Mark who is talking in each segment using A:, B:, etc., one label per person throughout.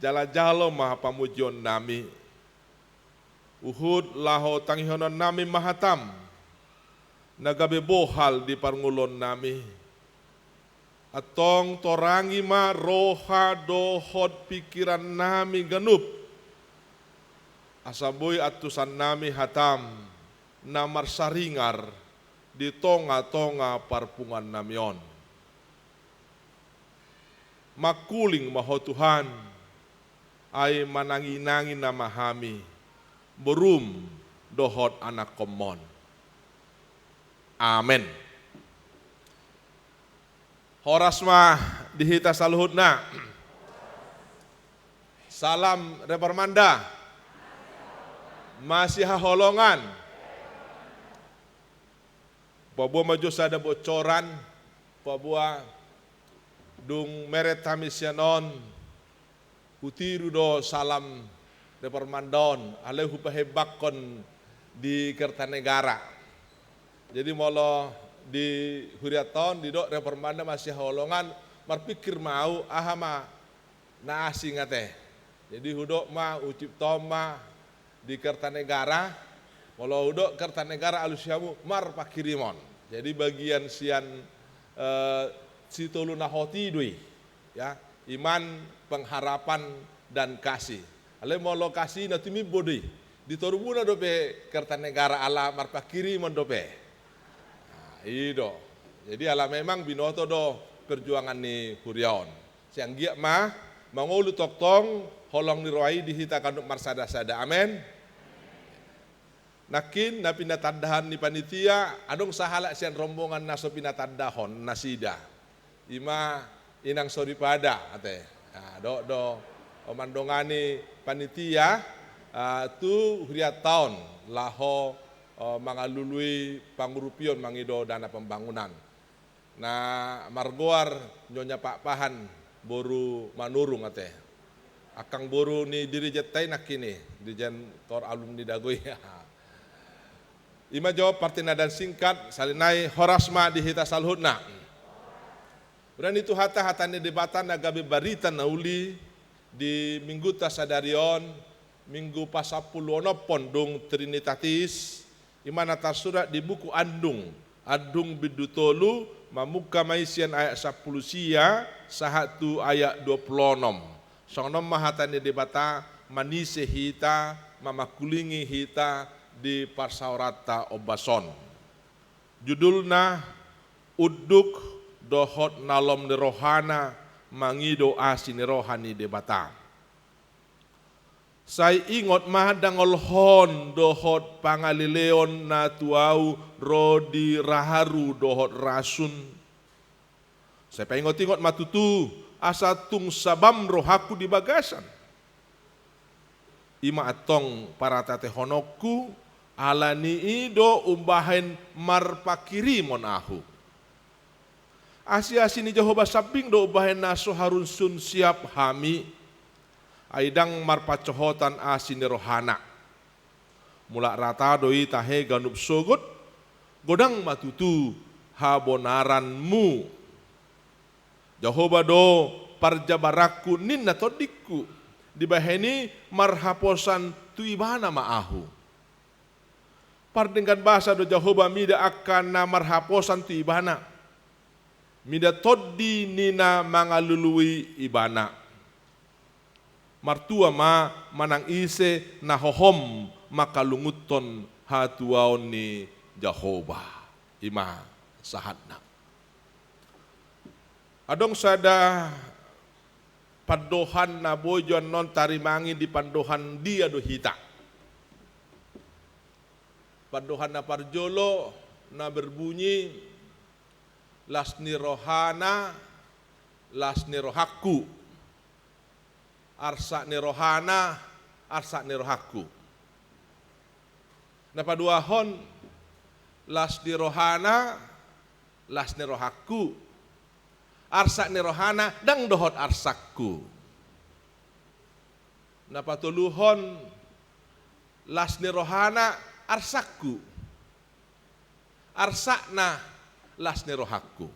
A: jala-jalo maha pamujon nami. Uhud laho tanghihonon nami mahatam. Nagabe bohal di parngulon nami. Atong torangi ma roha dohot pikiran nami ganup. Asaboy atusan nami hatam namar saringar di tonga-tonga parpungan namion. Makuling maho Tuhan ay mananginangin na mahami berum dohot anak komon. Amin. Horas mah dihita saluhutna. Salam repermanda. Masih haholongan. Pabua maju sada bocoran. Pabua dung meret tamisyanon. Utiru do salam repermandon. Alehu pahebakon di Kertanegara. Jadi molo di huriaton di dok repermanda masih holongan marpikir mau ahama na asing teh. Jadi hudok ma ucip toma di Kertanegara molo hudok Kertanegara alusyamu mar pakirimon. Jadi bagian sian si tolu nahoti dui ya iman pengharapan dan kasih. Ale molo kasih na tumi bodoi di torubuna dope Kertanegara ala mar pakirimon dope. Ido. Jadi ala memang binoto do perjuangan ni huriaon. Siang giak mah mangolu toktong holong ni roai dihita kanduk marsada-sada. Amin. Nakin na pinatadahan ni panitia adong sahala sian rombongan naso pinatadahon nasida. Ima inang soripada ate. Do omandongani panitia tu huriaton laho mangalului pangurupion mangido dana pembangunan. Nah margoar nyonya Pak Pahan boru manurung ate. Akang boru ni dirijetai nakini dirijen tor alumni dagoi. Ima jawab partina dan singkat salinai horasma dihita salhutna. Berani itu hata ni debatan agabe barita nauli di minggu tasadarion minggu pasapulono pondung trinitatis. Imana tersurat di buku Andung bidutolu mamuka maisian ayat 10 sia sahatu ayat 26. Sonom mahatani debata manise hita mamakulingi hita di parsaurata obason. Judulna uduk dohot nalom ni rohana mangido asini rohani debata. Saya ingot mahadang olhon dohot pangalileon na tuau rodi raharu dohot rasun. Saya ingot matutu asatung sabam rohaku di bagasan. Ima atong para tate honoku alani ido umbahen marpakiri monahu. Asia sini Jehovah sabing do umbahen naso harun sun siap hami. Aidang marpacohotan asini rohana. Mulak rata doi tahe ganup sogot. Godang matutu habonaranmu. Jehovah do parjabaraku ninna todikku. Dibaheni marhaposan tuibana maahu. Pardengkan bahasa do Jehovah mida akan na marhaposan tuibana. Mida toddi nina mangalului ibana. Martua ma manang ise nahohom makalunguton hatuaon ni Jehovah. Ima sahatna. Adong sada padohan na bojon non tarimangi di pandohan dia do hita. Padohan na parjolo na berbunyi lasni rohana lasni rohaku. Arsa ni rohana, arsa ni rohaku. Napaduahon las ni rohana, las ni rohaku. Arsa ni rohana dang dohot arsakku. Napatuluhon las ni rohana arsakku. Arsakna las ni rohaku.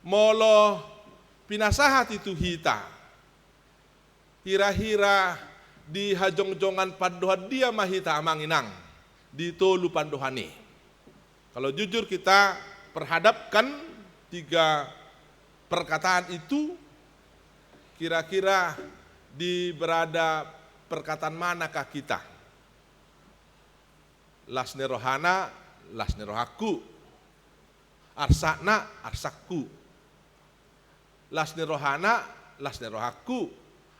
A: Molo pinasahat itu hita. hira-hira di hajong-jongan pandohan dia mahita amanginang di tolu pandohani. Kalau jujur kita perhadapkan tiga perkataan itu, kira-kira di berada perkataan manakah kita? Lasne rohana, lasne rohaku. Arsakna, arsakku. Lasne rohana, lasne rohaku.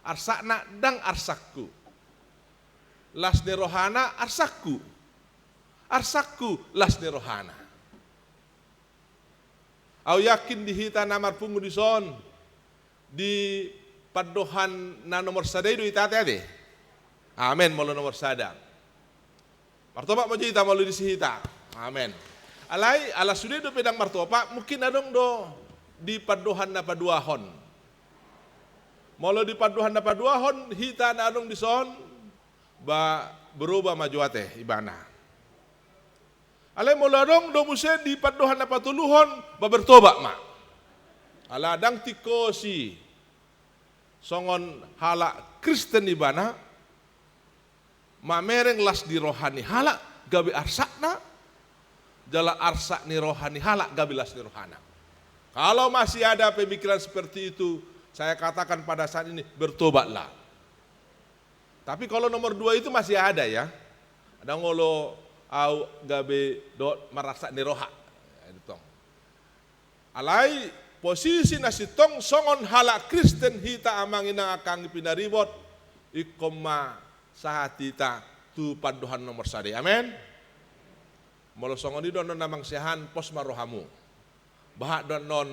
A: Arsakna dang arsakku. Lasne rohana, arsakku. Arsakku, lasne rohana. Au yakin dihita namar pungu di son di padohan na nomor sada itu itate ade. Amen, molo nomor sada. Martopa mo jita molo disihita. Amen. Alai ala sudah do pedang martopa mungkin adong do di padohan na paduahon. Molo di paduhan na paduahon hita na adong di son ba berubah majuate ibana. Alai molo adong do musen di padohan na patuluhon ba bertoba ma. Ala dang tikosi songon hala Kristen ibana mamereng las di rohani hala gabi arsakna jala arsak ni rohani hala gabi las di rohana. Kalau masih ada pemikiran seperti itu, saya katakan pada saat ini bertobatlah. Tapi kalau nomor 2 itu masih ada ya. Ada ngolo au gabe dot marasak ni roha. Alai posisi nasi tong songon hala Kristen hita amangina akang pinaribot ikoma sahatita tu paduhan nomor sade. Amen. Molo songon di don namang sehan pos marohamu. Bahak don non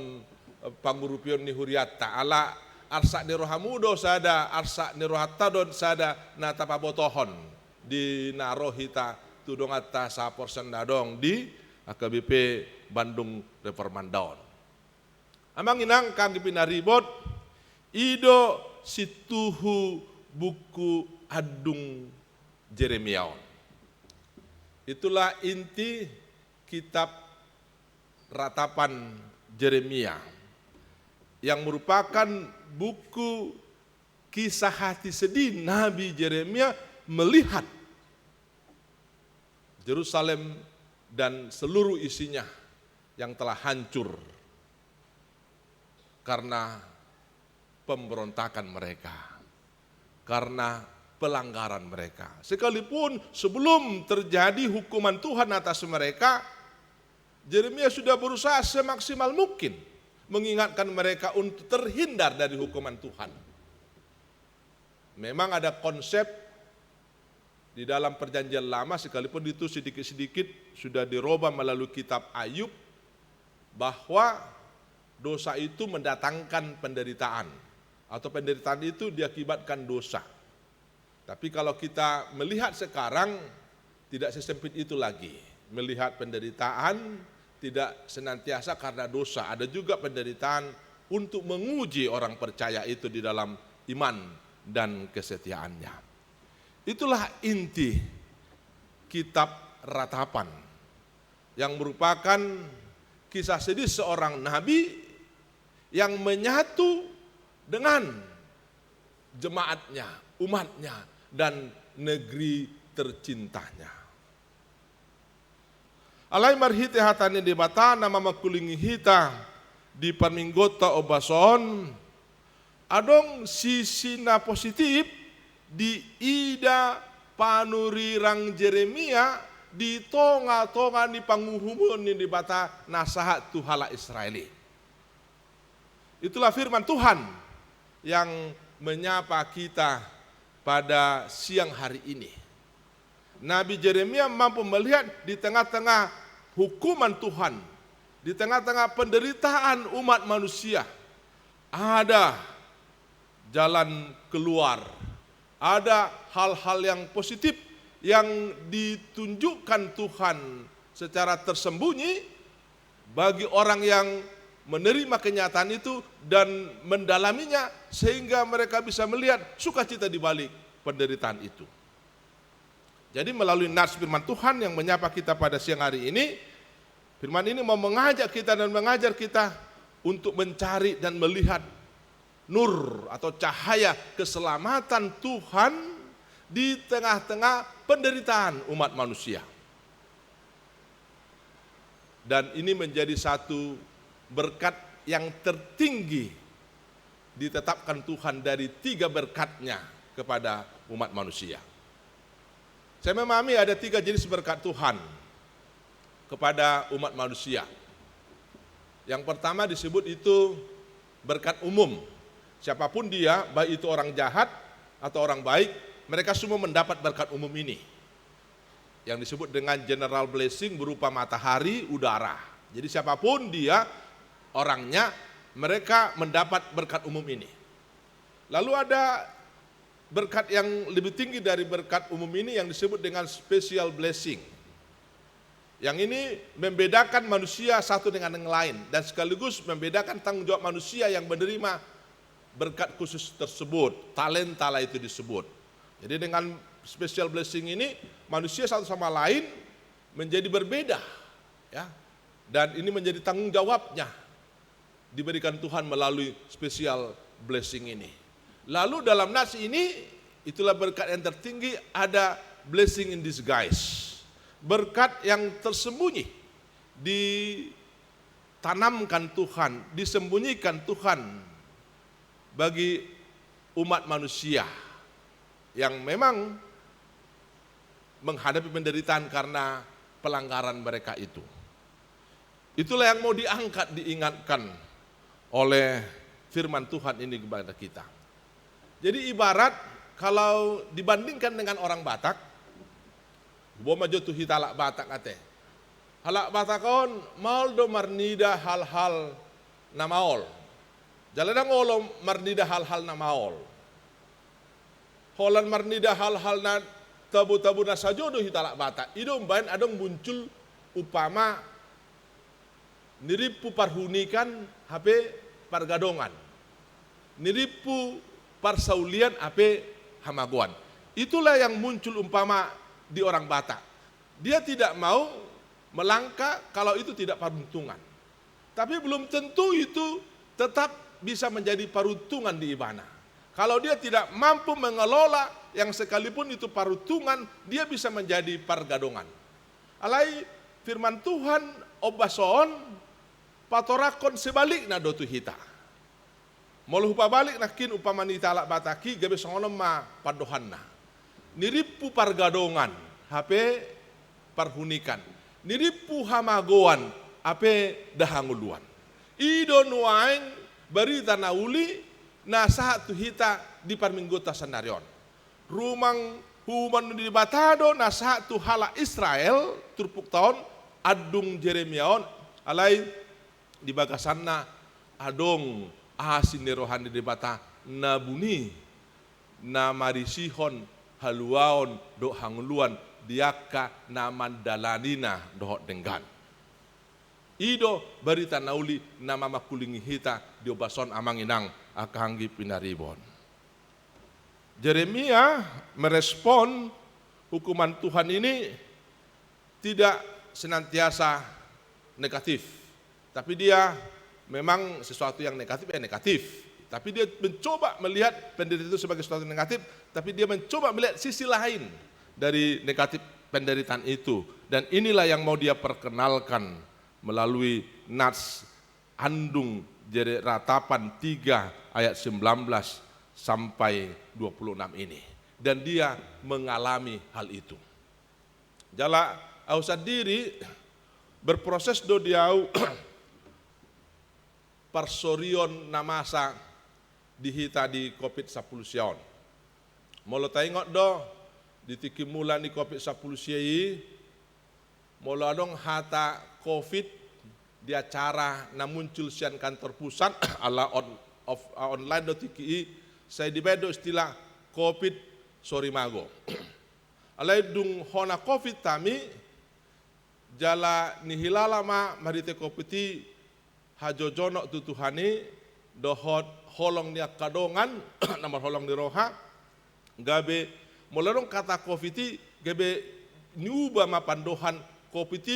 A: pangurupion ni huriata ala arsak ni rohamu do sada arsak ni rohata don sada nata pabotohon di narohita tudong atas sapor sendadong di AKBP Bandung Deparmandaon. Amang inang kang pinaribot ido situhu buku adung Jeremiaon. Itulah inti kitab ratapan Jeremia yang merupakan buku kisah hati sedih Nabi Jeremia melihat Yerusalem dan seluruh isinya yang telah hancur karena pemberontakan mereka, karena pelanggaran mereka. Sekalipun sebelum terjadi hukuman Tuhan atas mereka, Jeremia sudah berusaha semaksimal mungkin mengingatkan mereka untuk terhindar dari hukuman Tuhan. Memang ada konsep di dalam perjanjian lama, sekalipun itu sedikit-sedikit sudah dirubah melalui kitab Ayub, bahwa dosa itu mendatangkan penderitaan, atau penderitaan itu diakibatkan dosa. Tapi kalau kita melihat sekarang, tidak sesempit itu lagi. Melihat penderitaan tidak senantiasa karena dosa, ada juga penderitaan untuk menguji orang percaya itu di dalam iman dan kesetiaannya. Itulah inti kitab ratapan yang merupakan kisah sedih seorang nabi yang menyatu dengan jemaatnya, umatnya, dan negeri tercintanya. Alai marhite hatane di bata nama makulingi hita di paminggota obason adong sisina positif di ida panurirang Jeremia di tonga-tonga ni panguhumun ni di bata nasahat tuhala Israeli. Itulah firman Tuhan yang menyapa kita pada siang hari ini. Nabi Jeremia mampu melihat di tengah-tengah hukuman Tuhan, di tengah-tengah penderitaan umat manusia, ada jalan keluar, ada hal-hal yang positif yang ditunjukkan Tuhan secara tersembunyi bagi orang yang menerima kenyataan itu dan mendalaminya, sehingga mereka bisa melihat sukacita di balik penderitaan itu. Jadi melalui nats firman Tuhan yang menyapa kita pada siang hari ini, firman ini mau mengajak kita dan mengajar kita untuk mencari dan melihat nur atau cahaya keselamatan Tuhan di tengah-tengah penderitaan umat manusia. Dan ini menjadi satu berkat yang tertinggi ditetapkan Tuhan dari 3 berkat-Nya kepada umat manusia. Saya memahami ada 3 jenis berkat Tuhan kepada umat manusia. Yang pertama disebut itu berkat umum. Siapapun dia, baik itu orang jahat atau orang baik, mereka semua mendapat berkat umum ini. Yang disebut dengan general blessing berupa matahari, udara. Jadi siapapun dia, orangnya, mereka mendapat berkat umum ini. Lalu ada berkat yang lebih tinggi dari berkat umum ini yang disebut dengan special blessing. Yang ini membedakan manusia satu dengan yang lain dan sekaligus membedakan tanggung jawab manusia yang menerima berkat khusus tersebut, talenta lah itu disebut. Jadi dengan special blessing ini manusia satu sama lain menjadi berbeda, ya. Dan ini menjadi tanggung jawabnya diberikan Tuhan melalui special blessing ini. Lalu dalam nas ini itulah berkat yang tertinggi, ada blessing in disguise. Berkat yang tersembunyi ditanamkan Tuhan, disembunyikan Tuhan bagi umat manusia yang memang menghadapi penderitaan karena pelanggaran mereka itu. Itulah yang mau diangkat, diingatkan oleh firman Tuhan ini kepada kita. Jadi ibarat kalau dibandingkan dengan orang Batak, Boma jo tu hitalak Batak ate. Halak Batakon mal do marnida hal-hal namaol. Jaladang olo marnida hal-hal namaol. Holan marnida hal-hal na tabu-tabu na sajodo hitalak Batak. Idom bain adong muncul upama niripu parhunikan HP pargadongan. Niripu parsaulian HP hamaguan. Itulah yang muncul umpama di orang Batak. Dia tidak mau melangkah kalau itu tidak paruntungan. Tapi belum tentu itu tetap bisa menjadi paruntungan di Ibana. Kalau dia tidak mampu mengelola yang sekalipun itu paruntungan, dia bisa menjadi pargadongan. Alai firman Tuhan obason patorakon sebalikna dotu hita. Moluh pabalik nakin upamanita alak Bataki gabe songono ma padohanna. Niripu pargadongan, HP parhunikan. Niripu hamagoan, HP dahanguluan. Ido nuaing berita nauli nasahat tu hita di parminggota sanarion. Rumang human di batado nasahat tu hala Israel turpuk tahun adung Jeremiaon alai di bagasanna adong asin rohani di bata nabuni na marisihon haluaon do hanguluan diaka naman dalanina dohot denggan. Ido berita nauli nama makulingi hita diobason amang inang akanggi pinaribon. Jeremia merespon hukuman Tuhan ini tidak senantiasa negatif, tapi dia memang sesuatu yang negatif ya negatif. Tapi dia mencoba melihat penderitaan itu sebagai sesuatu yang negatif, tapi dia mencoba melihat sisi lain dari negatif penderitaan itu. Dan inilah yang mau dia perkenalkan melalui nats andung jadi ratapan 3 ayat 19 sampai 26 ini. Dan dia mengalami hal itu. Jala ausad diri berproses do diau parsorion namasa dihita di COVID-10 sion. Molo taingot do ditiki mulan di COVID-10 siai, molo adong hata COVID di acara na muncul sian kantor pusat ala online do tiki saya dibedo istilah COVID sorimago. Alai dung hona COVID tami jala nihilala ma marite COVID hajojono tutuhani dohot holong nia kadongan nama holong di roha gabe molarong kata COVID gabe nyuba ma pandohan COVID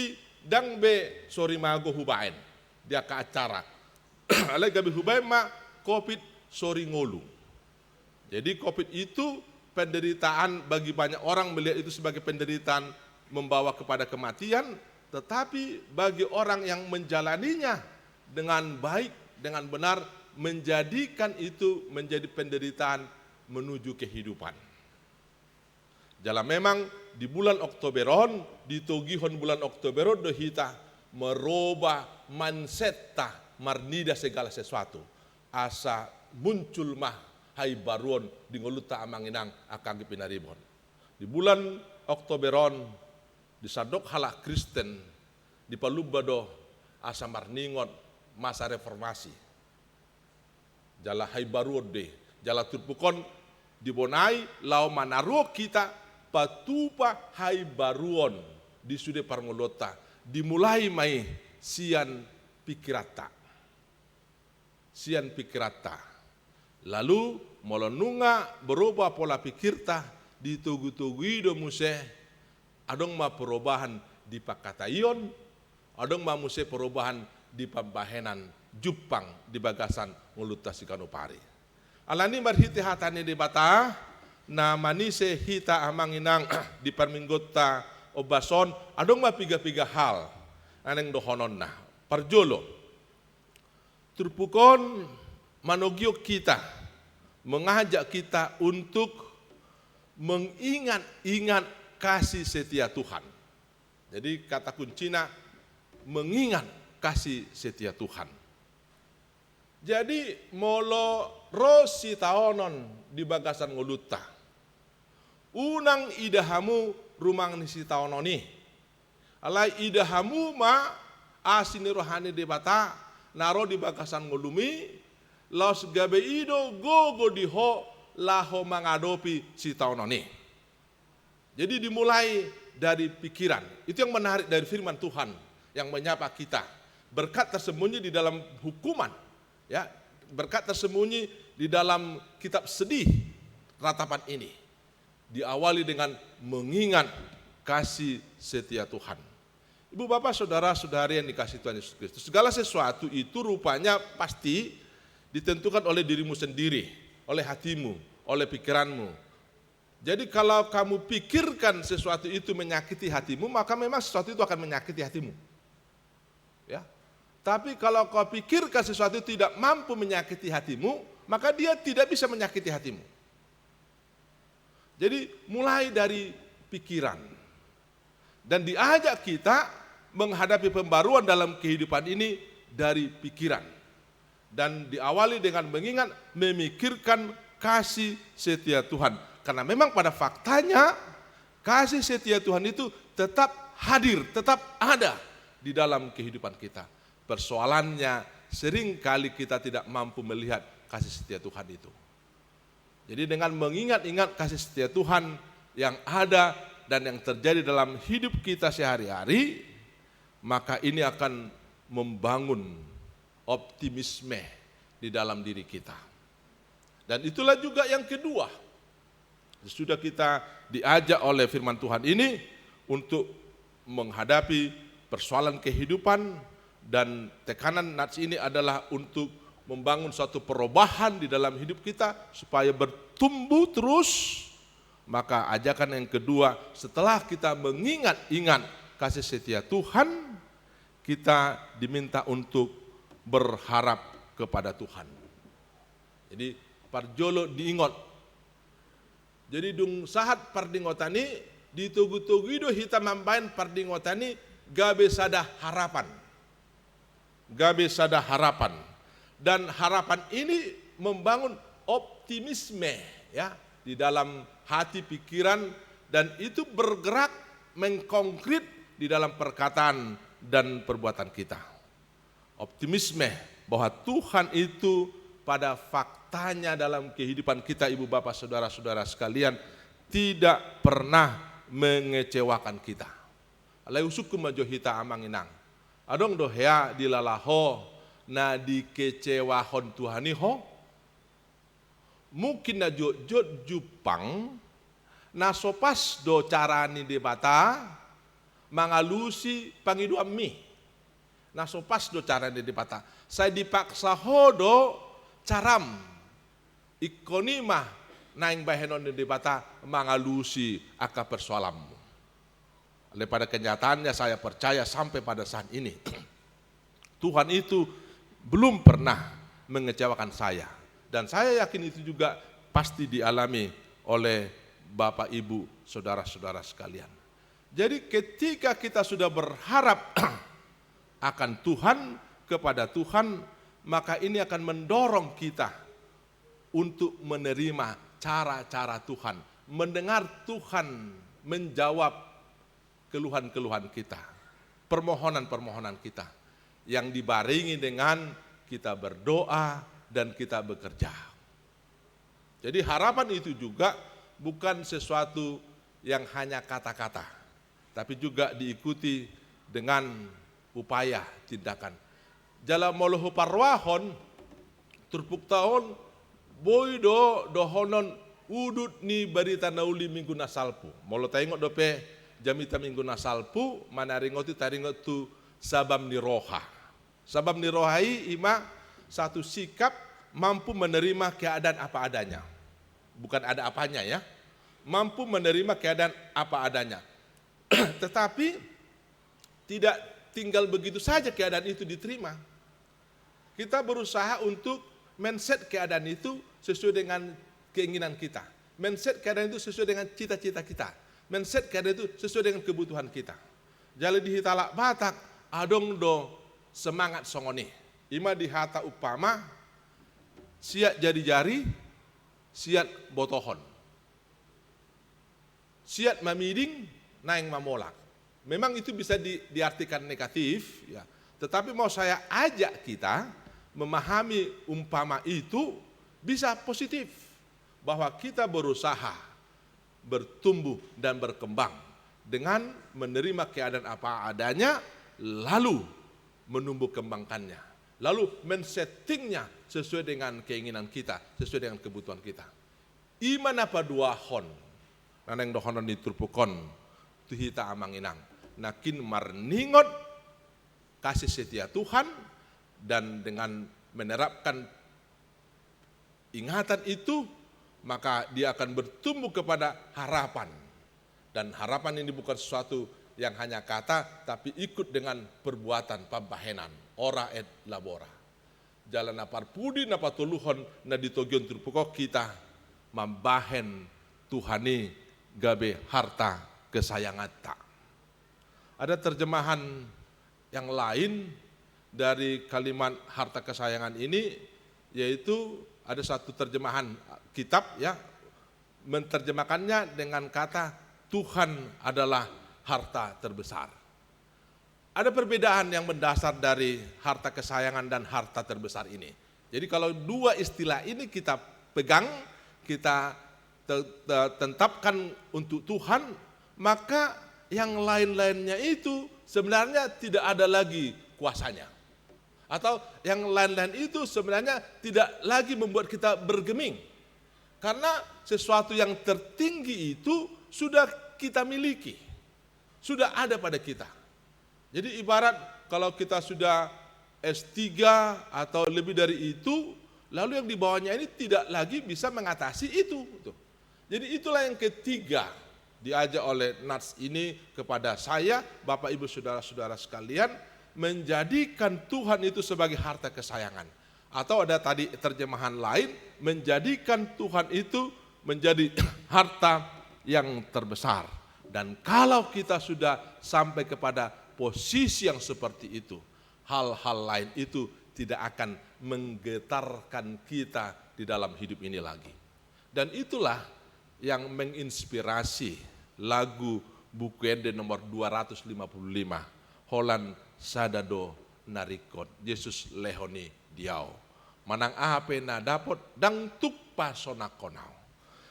A: dang be sori mago hubain dia ke acara alai gabe hubain ma COVID soringolu. Jadi COVID itu penderitaan bagi banyak orang melihat itu sebagai penderitaan membawa kepada kematian, tetapi bagi orang yang menjalaninya dengan baik, dengan benar, menjadikan itu menjadi penderitaan menuju kehidupan. Jala memang di bulan Oktoberon, di togihon bulan Oktoberon dohita merubah mindset marnida segala sesuatu. Asa muncul mah hai baruon di ngoluta amanginang akang pinaribon. Di bulan Oktoberon di sadok halak Kristen di palubado asa marningon masa reformasi. Jala hai baruon de, jala turpukon dibonai lau manaruo kita patupa hai baruon di sude parngolota dimulai mai sian pikirata. Sian pikirata. Lalu molonunga berubah pola pikirta ditugu-tugui do muse adong ma perubahan di pakatayon, adong ma muse perubahan di pembahenan Jupang di bagasan nguluta sikanupari. Alani marhiti hatani di bata na manise hita amanginang di perminggota obason adong ma piga-piga hal aneng dohonon na parjolo turpukon manogyo kita mengajak kita untuk mengingat-ingat kasih setia Tuhan. Jadi kata kuncinya mengingat kasih setia Tuhan. Jadi molo rosi taonon di bagasan ngoluta. Unang idahamu rumang nisi taononi. Alai idahamu ma asini rohani debata naro di bagasan ngolumi los gabe ido gogo diho laho mengadopi si taononi. Jadi dimulai dari pikiran. Itu yang menarik dari firman Tuhan yang menyapa kita. Berkat tersembunyi di dalam hukuman, ya, berkat tersembunyi di dalam kitab sedih ratapan ini. Diawali dengan mengingat kasih setia Tuhan. Ibu bapak saudara-saudari yang dikasihi Tuhan Yesus Kristus, segala sesuatu itu rupanya pasti ditentukan oleh dirimu sendiri, oleh hatimu, oleh pikiranmu. Jadi kalau kamu pikirkan sesuatu itu menyakiti hatimu, maka memang sesuatu itu akan menyakiti hatimu. Ya. Tapi kalau kau pikirkan sesuatu tidak mampu menyakiti hatimu, maka dia tidak bisa menyakiti hatimu. Jadi mulai dari pikiran. Dan diajak kita menghadapi pembaruan dalam kehidupan ini dari pikiran. Dan diawali dengan mengingat, memikirkan kasih setia Tuhan. Karena memang pada faktanya kasih setia Tuhan itu tetap hadir, tetap ada di dalam kehidupan kita. Persoalannya seringkali kita tidak mampu melihat kasih setia Tuhan itu. Jadi dengan mengingat-ingat kasih setia Tuhan yang ada dan yang terjadi dalam hidup kita sehari-hari, maka ini akan membangun optimisme di dalam diri kita. Dan itulah juga yang kedua. Sudah kita diajak oleh firman Tuhan ini untuk menghadapi persoalan kehidupan, dan tekanan nats ini adalah untuk membangun suatu perubahan di dalam hidup kita supaya bertumbuh terus. Maka ajakan yang kedua, setelah kita mengingat-ingat kasih setia Tuhan, kita diminta untuk berharap kepada Tuhan. Jadi parjolo diingot. Jadi dung sahat pardingotani ditugu-tugu hita mambain pardingotani gabe sada harapan. Gabe sada harapan. Dan harapan ini membangun optimisme, ya, di dalam hati pikiran, dan itu bergerak mengkonkret di dalam perkataan dan perbuatan kita. Optimisme bahwa Tuhan itu pada faktanya dalam kehidupan kita, ibu bapak saudara-saudara sekalian, tidak pernah mengecewakan kita. Alai usukum majohita amanginang. Adong dohea dilalaho na dikecewahon Tuhaniho. Mungkin na jod Jupang na sopas do carani debata mangalusi pangiduam mi. Na sopas do carani debata. Saya dipaksa hodo caram ikonimah naing bahenon di bata mengalusi aka persoalanmu. Oleh pada kenyataannya saya percaya sampai pada saat ini Tuhan itu belum pernah mengecewakan saya. Dan saya yakin itu juga pasti dialami oleh Bapak, Ibu, saudara-saudara sekalian. Jadi ketika kita sudah berharap akan Tuhan, kepada Tuhan, maka ini akan mendorong kita untuk menerima cara-cara Tuhan, mendengar Tuhan menjawab keluhan-keluhan kita, permohonan-permohonan kita, yang dibarengi dengan kita berdoa dan kita bekerja. Jadi harapan itu juga bukan sesuatu yang hanya kata-kata, tapi juga diikuti dengan upaya tindakan. Jala moloho parwahon turpuk tahun boy dohonon udut ni barita nauli minggu nasalpu. Molo tengok dope jamita minggu nasalpu manaringoti taringot tu sabam ni roha. Sabam ni rohai ima satu sikap mampu menerima keadaan apa adanya. Bukan ada apanya ya. Mampu menerima keadaan apa adanya. Tetapi tidak tinggal begitu saja keadaan itu diterima. Kita berusaha untuk mindset keadaan itu sesuai dengan keinginan kita. Mindset keadaan itu sesuai dengan cita-cita kita. Mindset keadaan itu sesuai dengan kebutuhan kita. Jadi di hitalak Batak adong do semangat songoni. Ima di hata upama siat jari-jari, siat botohon. Siat mamiding, naing mamolak. Memang itu bisa diartikan negatif, ya. Tetapi mau saya ajak kita memahami umpama itu bisa positif. Bahwa kita berusaha bertumbuh dan berkembang dengan menerima keadaan apa adanya, lalu menumbuh kembangkannya. Lalu men-settingnya sesuai dengan keinginan kita, sesuai dengan kebutuhan kita. Iman apa dua hon, naneng dohonon diturpukon, tuhita amanginang. Nakin marningot kasih setia Tuhan dan dengan menerapkan ingatan itu maka dia akan bertumbuh kepada harapan. Dan harapan ini bukan sesuatu yang hanya kata tapi ikut dengan perbuatan pambahenan ora et labora. Jalan apar pudi napa tuluhon na ditogion turpukok kita mambahen Tuhani gabe harta kesayangan tak. Ada terjemahan yang lain dari kalimat harta kesayangan ini, yaitu ada satu terjemahan kitab ya menterjemahkannya dengan kata Tuhan adalah harta terbesar. Ada perbedaan yang mendasar dari harta kesayangan dan harta terbesar ini. Jadi kalau dua istilah ini kita pegang, kita tetapkan untuk Tuhan, maka yang lain-lainnya itu sebenarnya tidak ada lagi kuasanya. Atau yang lain-lain itu sebenarnya tidak lagi membuat kita bergeming. Karena sesuatu yang tertinggi itu sudah kita miliki. Sudah ada pada kita. Jadi ibarat kalau kita sudah S3 atau lebih dari itu, lalu yang di bawahnya ini tidak lagi bisa mengatasi itu. Jadi itulah yang ketiga diajak oleh Nats ini kepada saya, Bapak Ibu Saudara-saudara sekalian, menjadikan Tuhan itu sebagai harta kesayangan. Atau ada tadi terjemahan lain, menjadikan Tuhan itu menjadi harta yang terbesar. Dan kalau kita sudah sampai kepada posisi yang seperti itu, hal-hal lain itu tidak akan menggetarkan kita di dalam hidup ini lagi. Dan itulah yang menginspirasi lagu Bukende nomor 255, Holan Sadado Narikot, Yesus Lehoni Diau. Manang ape na dapot dang tukpa sonakonau.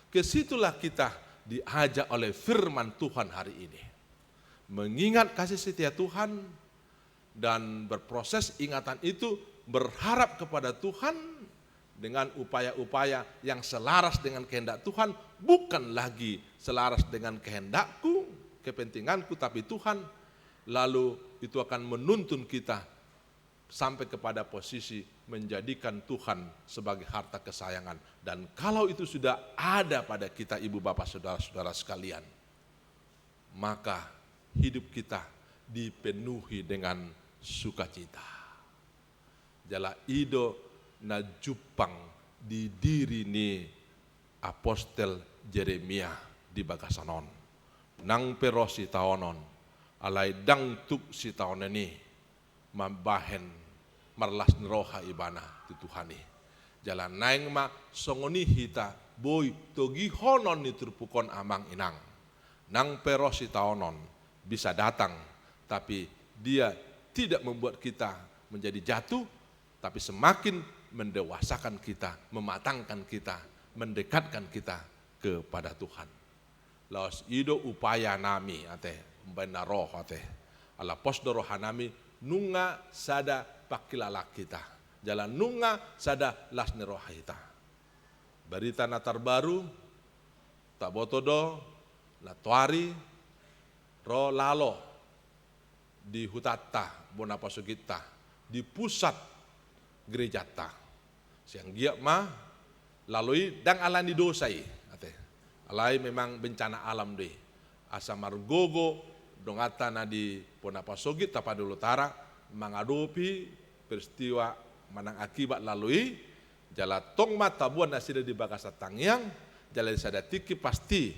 A: Kesitulah kita diajak oleh firman Tuhan hari ini. Mengingat kasih setia Tuhan dan berproses ingatan itu berharap kepada Tuhan dengan upaya-upaya yang selaras dengan kehendak Tuhan, bukan lagi selaras dengan kehendakku, kepentinganku, tapi Tuhan. Lalu itu akan menuntun kita sampai kepada posisi menjadikan Tuhan sebagai harta kesayangan. Dan kalau itu sudah ada pada kita, ibu bapak saudara-saudara sekalian, maka hidup kita dipenuhi dengan sukacita. Jala ido na jupang di diri ni apostel Jeremia di bagasanon. Nang pero si taonon, alay dang tuk si taon ini mambahen marlas roha ibana ti Tuhani. Jalan naing ma songoni hita boy togi honon ni turpukon amang inang. Nang pero si taonon bisa datang, tapi dia tidak membuat kita menjadi jatuh, tapi semakin mendewasakan kita, mematangkan kita, mendekatkan kita kepada Tuhan. Laos ido upaya nami ate mbena roh ate ala posdo rohanami nunga sada pakilala kita, jalan nunga sada lasne roha kita. Berita na terbaru tak botodo la tuari ro lalo di hutata bonapasugita di pusat gereja ta siang giak ma lalui dang alani dosai ate alai memang bencana alam deh asa margogo dongata na di Ponapasugit Tapanuli Utara menghadapi peristiwa manang akibat lalui jala tong mata buan nasida di Bagasa Tangyang jala sadatiki pasti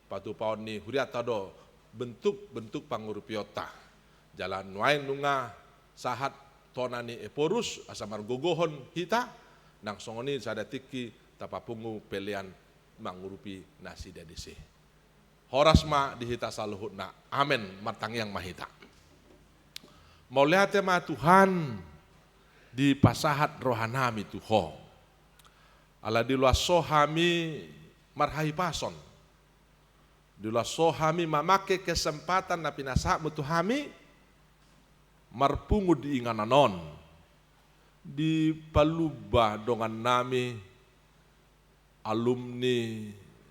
A: patu paon ni huriata do bentuk pangurupiota jala nuain nunga sahat tonani eporus asa margogohon hita nang songoni sadatiki tapapungu pelian mangurupi nasida disi. Horasma dihita saluhutna, amen matang yang mahita. Mau lihat tema Tuhan di pasahat rohanami Tuho. Ala di luar sohami marhai pason. Di luar sohami mamake kesempatan na pinasak mutuhami marpungu di ingananon. Di paluba dongan nami alumni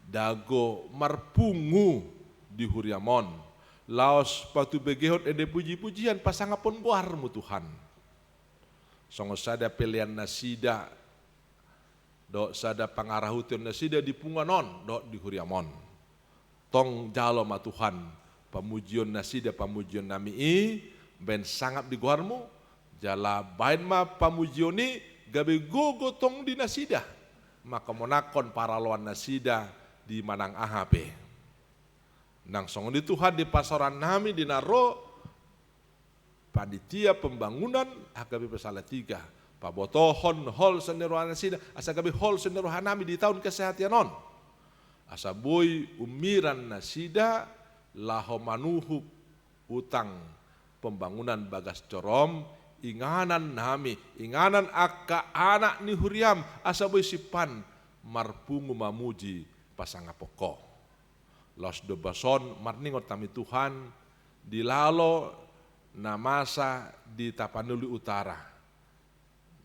A: dago marpungu di huriamon laos patu begehot ede puji-pujian pasangapon buarmu Tuhan songo sada pelian nasida do sada pangarahution nasida di punganon do di huriamon tong jalo ma Tuhan pamujion nasida pamujion nami ben sangap di guarmu jala bain ma pamujioni gabe gogo tong di nasida maka monakon paraloan nasida di manang ahape. Nang songon di Tuhan di pasaran nami di naro panitia pembangunan HKBP Salatiga. Pabotohon hol seneruhan nasida asa gabi hol seneruhan nami di tahun kesehatianon. Asa boy umiran nasida laho manuhuk utang pembangunan Bagas Corom inganan nami, inganan akka anak ni huriam asa boy sipan marpungu mamuji pasanga poko. Los do bason marningot kami Tuhan di lalo na masa di Tapanuli Utara.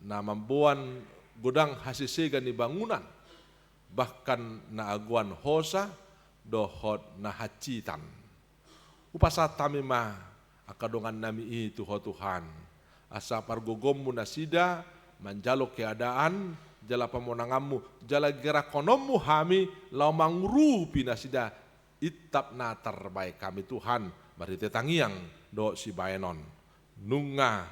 A: Na mambuan godang hasisega ni bangunan bahkan na aguan hosa dohot na hacitan. Upasat kami ma akadongan nami itu ho Tuhan. Asa pargogommu nasida manjalo keadaan jala pamonangammu jala gerakonommu hami lau mangrupi nasida itap na terbaik kami Tuhan marite tangiang do si baenon nunga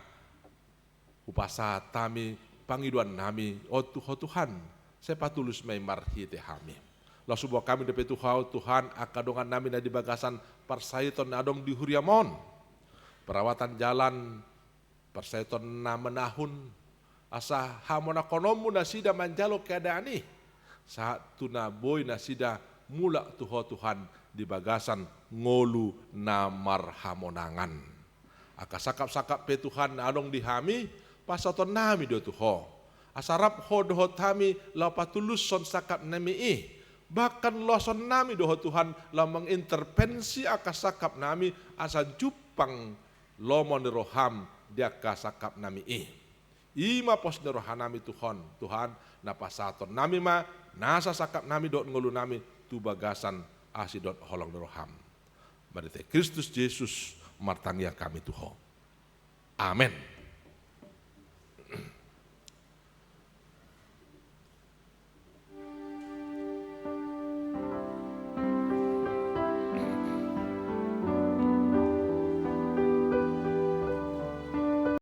A: upasa tami pangiduan nami oh Tuhan sepatulus may marhite hami lau subuh kami depe Tuhan akadongan nami na di bagasan parsaiton adong di huriamon perawatan jalan parsaiton na menahun asa hamona konomu nasida manjalo keadaan nih saat tuna boy nasida mula Tuhan di bagasan ngolu namar hamonangan akasakap-sakap pe Tuhan adong dihami pasaton nami do Tuho asarap ho dohot hami lau patulus son sakap nami bahkan loson nami dohot Tuhan lau mengintervensi akasakap nami asa jupang lomon roham dia kasakap nami Ima pos rohanami Tuhan napasaton nami ma nasa sakap nami dot ngulu nami tu bagasan asidot holong roham. Barite Kristus Yesus martangya kami Tuhan. Amin.